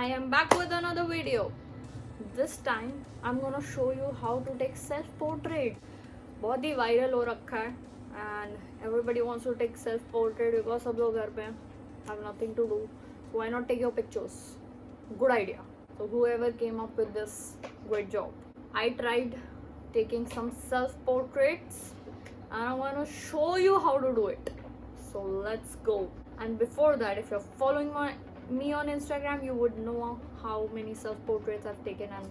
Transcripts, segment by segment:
I am back with another video. This time I'm gonna show you how to take self portrait. बहुत ही viral हो रखा है and everybody wants to take self portrait because सब लोग घर पे हैं, have nothing to do. So why not take your pictures? Good idea. So whoever came up with this, great job. I tried taking some self portraits and I'm gonna show you how to do it. So let's go. And before that, if you're following me on Instagram, you would know how many self portraits I've taken and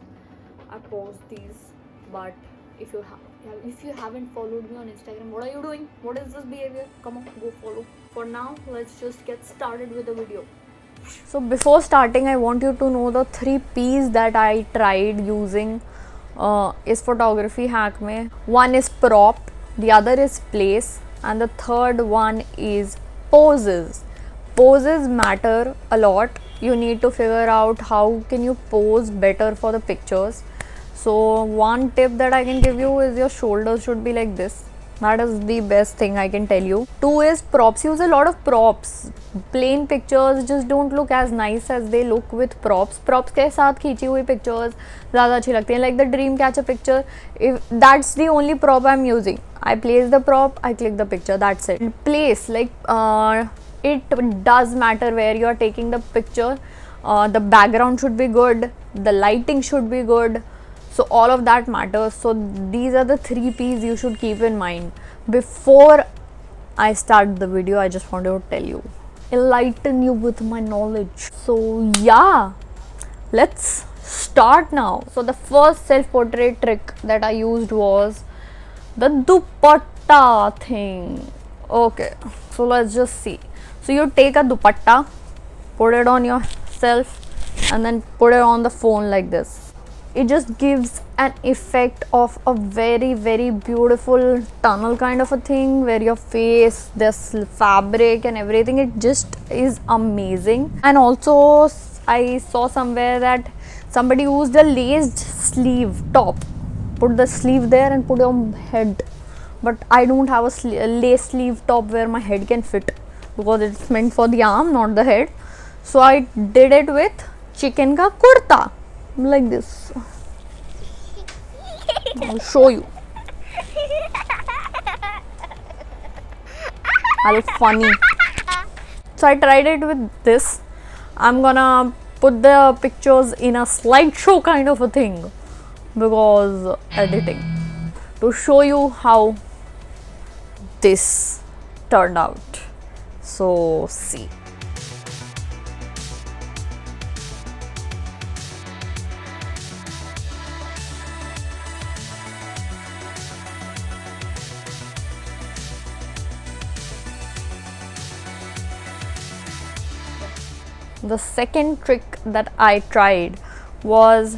I post these. But if you haven't followed me on Instagram, what are you doing? What is this behavior? Come on, go follow. For now, let's just get started with the video. So before starting, I want you to know the 3 P's that I tried using is photography hack mein. One is prop, the other is place, and the third one is poses. Poses matter a lot. You need to figure out how can you pose better for the pictures. So one tip that I can give you is your shoulders should be like this. That is the best thing I can tell you. 2 is props. Use a lot of props. Plain pictures just don't look as nice as they look with props. Props के साथ खींची हुई pictures ज़्यादा अच्छी लगती हैं. Like the dream catcher picture, if that's the only prop I'm using. I place the prop, I click the picture. That's it. Place, like it does matter where you are taking the picture. The background should be good. The lighting should be good. So all of that matters. So these are the 3 P's you should keep in mind. Before I start the video, I just want to tell you, enlighten you with my knowledge. So yeah, let's start now. So the first self-portrait trick that I used was the dupatta thing. Okay, so let's just see. So you take a dupatta, put it on yourself and then put it on the phone like this. It just gives an effect of a very beautiful tunnel kind of a thing where your face, this fabric and everything, it just is amazing. And also I saw somewhere that somebody used a laced sleeve top, put the sleeve there and put on head, but I don't have a lace sleeve top where my head can fit because it's meant for the arm, not the head. So I did it with chicken ka kurta like this. I'll show you. I look funny. So I tried it with this. I'm gonna put the pictures in a slideshow kind of a thing because editing, to show you how this turned out. So see. The second trick that I tried was,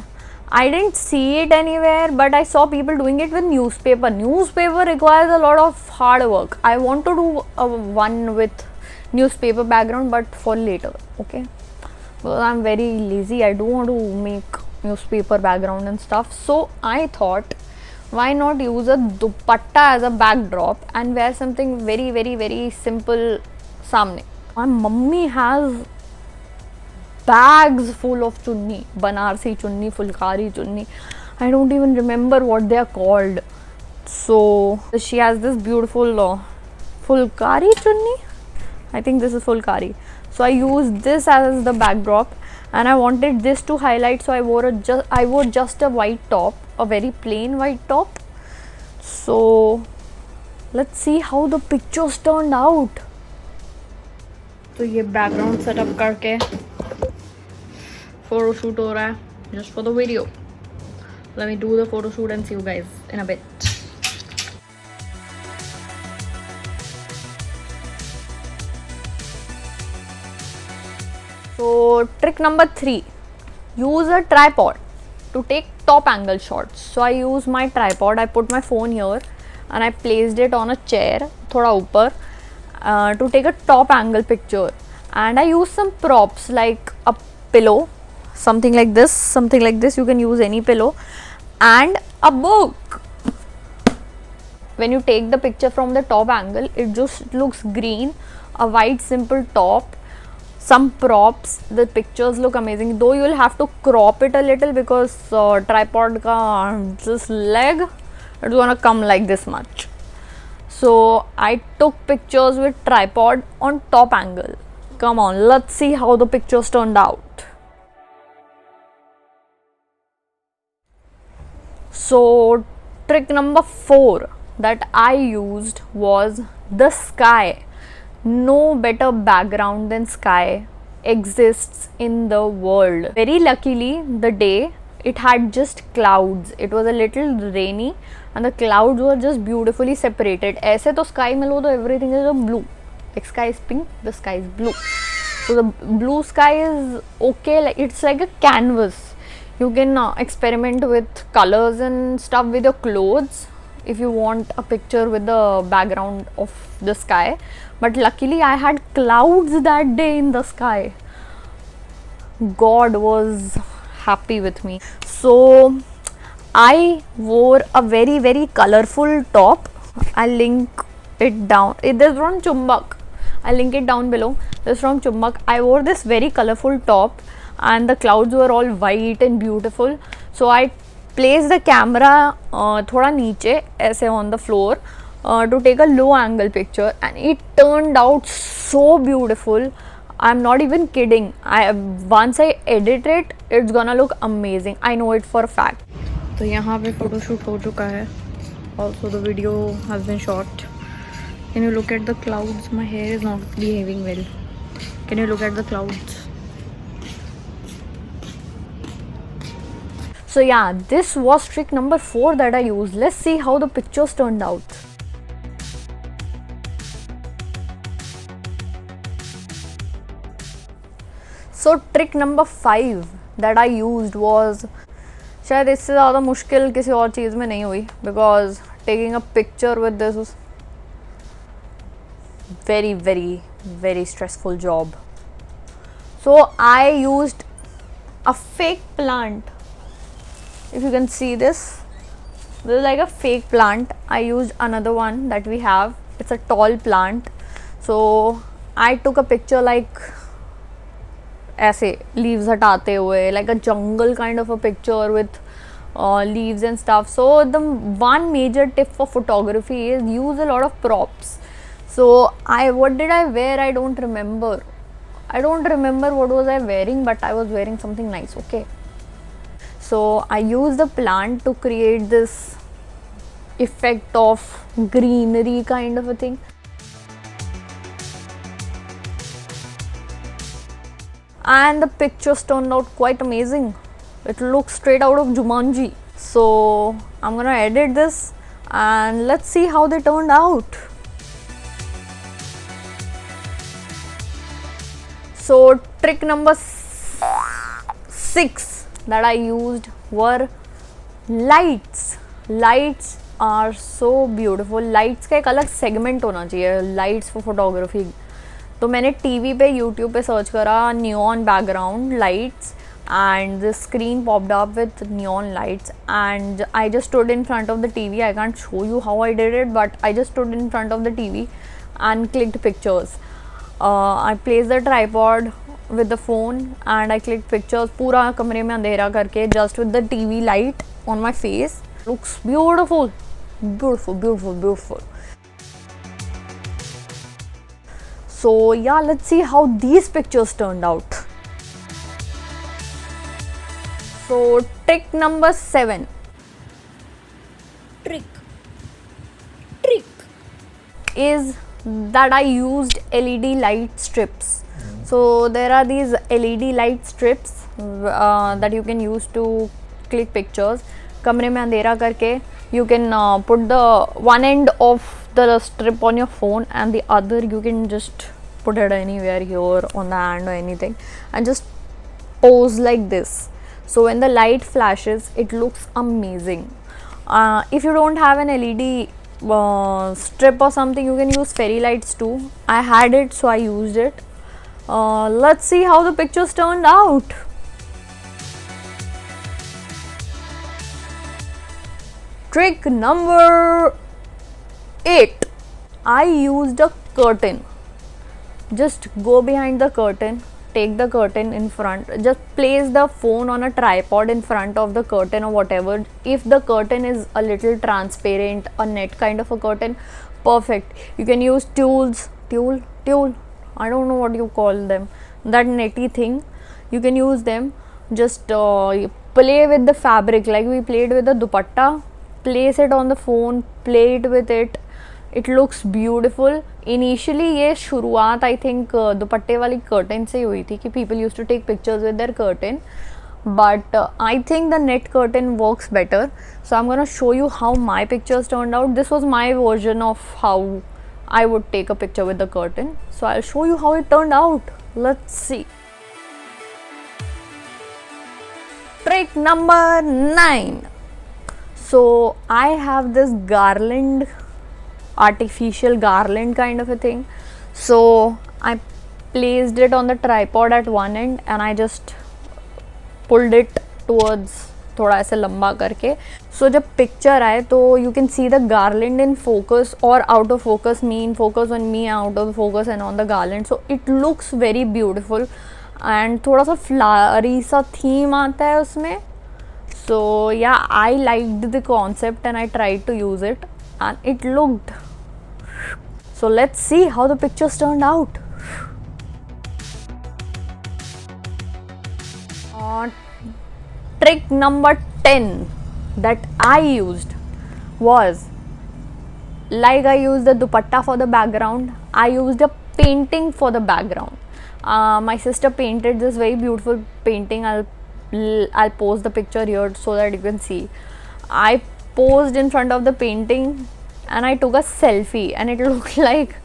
I didn't see it anywhere, but I saw people doing it with newspaper. Newspaper requires a lot of hard work. I want to do one with newspaper background, but for later, okay? Well, I'm very lazy. I don't want to make newspaper background and stuff. So I thought, why not use a dupatta as a backdrop and wear something very simple samne. My mummy has bags full of chunni, Banarsi chunni, Fulkari chunni. I don't even remember what they are called. So she has this beautiful Fulkari chunni. I think this is Fulkari. So I used this as the backdrop and I wanted this to highlight. So I wore just a white top, a very plain white top. So let's see how the pictures turned out. So ये background setup करके photo shoot हो रहा है just for the video. Let me do the photo shoot and see you guys in a bit. So trick number 3, use a tripod to take top angle shots. So I use my tripod, I put my phone here and I placed it on a chair thoda upar to take a top angle picture. And I use some props like a pillow, something like this, you can use any pillow, and a book. When you take the picture from the top angle, it just looks green, a white simple top, some props, the pictures look amazing, though you will have to crop it a little because tripod ka this leg, it's gonna come like this much. So I took pictures with tripod on top angle. Come on, let's see how the pictures turned out. So trick number 4 that I used was the sky. No better background than sky exists in the world. Very luckily, the day it had just clouds. It was a little rainy and the clouds were just beautifully separated. ऐसे तो sky में लो तो everything is blue. Like sky is pink, the sky is blue. So the blue sky is okay. Like it's like a canvas. You can experiment with colors and stuff with your clothes if you want a picture with the background of the sky. But luckily I had clouds that day in the sky. God was happy with me. So I wore a very colorful top. I'll link it down. It is from Chumbak. I'll link it down below. This is from Chumbak. I wore this very colorful top and the clouds were all white and beautiful. So I placed the camera thoda niche aise on the floor to take a low angle picture, and it turned out so beautiful. I'm not even kidding. Once I edit it, it's gonna look amazing. I know it for a fact. तो यहाँ पे photo shoot हो चुका है. Also the video has been shot. Can you look at the clouds? My hair is not behaving well. Can you look at the clouds? So yeah, this was trick number 4 that I used. Let's see how the pictures turned out. So trick number 5 that I used was, शायद इससे ज़्यादा मुश्किल किसी और चीज़ में नहीं हुई, because taking a picture with this was very stressful job. So I used a fake plant. If you can see this is like a fake plant. I used another one that we have. It's a tall plant. So I took a picture like ऐसे leaves हटाते हुए, like a jungle kind of a picture with leaves and stuff. So the one major tip for photography is use a lot of props. So what did I wear? I don't remember what was I wearing, but I was wearing something nice. Okay, so I used the plant to create this effect of greenery kind of a thing. And the pictures turned out quite amazing. It looks straight out of Jumanji. So I'm gonna edit this and let's see how they turned out. So trick number 6 that I used were lights. Lights are so beautiful. Lights का एक अलग segment होना चाहिए, lights for photography. तो मैंने TV पे YouTube पे search करा neon background lights and the screen popped up with neon lights, and I just stood in front of the TV. I can't show you how I did it, but I just stood in front of the TV and clicked pictures. I placed the tripod with the phone and I clicked pictures पूरा कमरे में अंधेरा करके, just with the TV light on my face. Looks beautiful. So yeah, let's see how these pictures turned out. So trick number 7. Trick is that I used LED light strips. So there are these LED light strips that you can use to click pictures. कमरे में अंधेरा करके you can put the one end of the strip on your phone and the other you can just put it anywhere, here on the hand or anything, and just pose like this. So when the light flashes, it looks amazing. If you don't have an LED strip or something, you can use fairy lights too. I had it, so I used it. Let's see how the pictures turned out. Trick number 8. I used a curtain. Just go behind the curtain take the curtain in front, just place the phone on a tripod in front of the curtain or whatever. If the curtain is a little transparent, a net kind of a curtain, perfect. You can use tulle, I don't know what you call them, that netty thing. You can use them. Just play with the fabric like we played with the dupatta. Place it on the phone, play it with it. It looks beautiful. Initially ये शुरुआत I think दुपट्टे वाली curtain से हुई थी कि people used to take pictures with their curtain, but I think the net curtain works better. So I'm gonna show you how my pictures turned out. This was my version of how I would take a picture with the curtain. So I'll show you how it turned out. Let's see. Trick number 9. So I have this garland, artificial garland kind of a thing. So I placed it on the tripod at one end and I just pulled it towards थोड़ा ऐसे लंबा करके. So जब picture आए तो you can see the garland in focus or out of focus, me in focus on me, out of focus and on the garland. So it looks very beautiful and थोड़ा सा flowery सा theme आता है उसमें. So yeah, I liked the concept and I tried to use it and it looked. So let's see how the pictures turned out. Trick number 10 that I used was, like I used the dupatta for the background, I used a painting for the background. My sister painted this very beautiful painting. I'll post the picture here so that you can see. I posed in front of the painting and I took a selfie and it looked like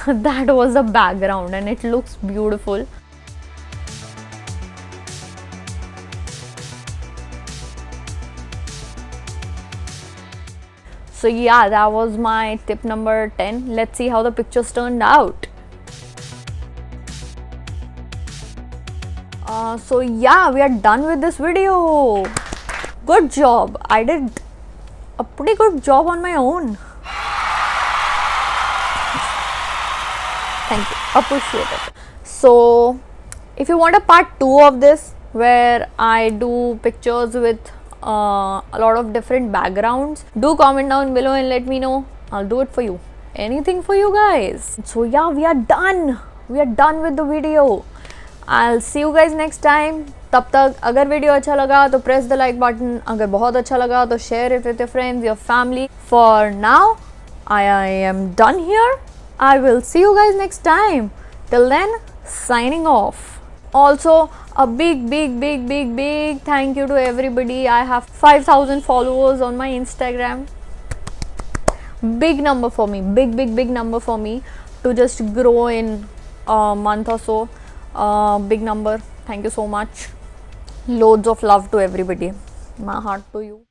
that was the background and it looks beautiful. So yeah, that was my tip number 10. Let's see how the pictures turned out. So yeah, we are done with this video. Good job. I did a pretty good job on my own. Thank you. Appreciate it. So if you want a part 2 of this where I do pictures with a lot of different backgrounds, do comment down below and let me know. I'll do it for you. Anything for you guys. So yeah, we are done. We are done with the video. I'll see you guys next time. तब तक अगर video अच्छा लगा तो press the like button. अगर बहुत अच्छा लगा तो share it with your friends, your family. For now, I am done here. I will see you guys next time. Till then, signing off. Also, a big thank you to everybody. I have 5,000 followers on my Instagram. Big number for me. Big number for me to just grow in a month or so. Big number. Thank you so much. Loads of love to everybody. My heart to you.